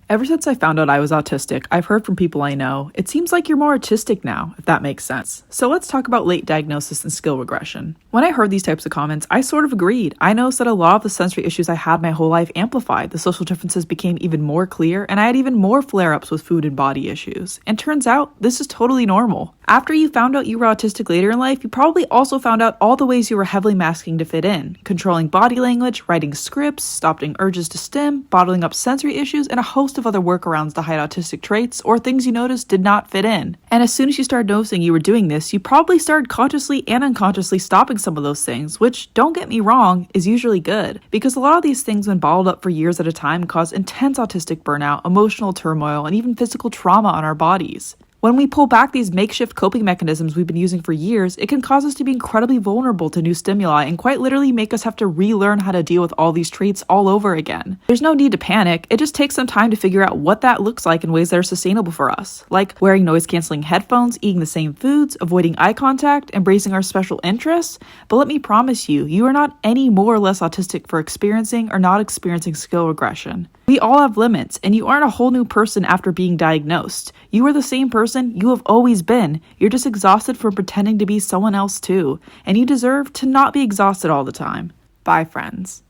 Ever since I found out I was autistic, I've heard from people I know, it seems like you're more autistic now, if that makes sense. So let's talk about late diagnosis and skill regression. When I heard these types of comments, I sort of agreed. I noticed that a lot of the sensory issues I had my whole life amplified, the social differences became even more clear, and I had even more flare-ups with food and body issues. And turns out, this is totally normal. After you found out you were autistic later in life, you probably also found out all the ways you were heavily masking to fit in, controlling body language, writing scripts, stopping urges to stim, bottling up sensory issues, and a host of other workarounds to hide autistic traits or things you noticed did not fit in. And as soon as you started noticing you were doing this, you probably started consciously and unconsciously stopping some of those things, which, don't get me wrong, is usually good. Because a lot of these things, when bottled up for years at a time, cause intense autistic burnout, emotional turmoil, and even physical trauma on our bodies. When we pull back these makeshift coping mechanisms we've been using for years, it can cause us to be incredibly vulnerable to new stimuli and quite literally make us have to relearn how to deal with all these traits all over again. There's no need to panic, it just takes some time to figure out what that looks like in ways that are sustainable for us, like wearing noise-canceling headphones, eating the same foods, avoiding eye contact, embracing our special interests. But let me promise you, you are not any more or less autistic for experiencing or not experiencing skill regression. We all have limits, and you aren't a whole new person after being diagnosed. You are the same person you have always been. You're just exhausted from pretending to be someone else too, and you deserve to not be exhausted all the time. Bye, friends.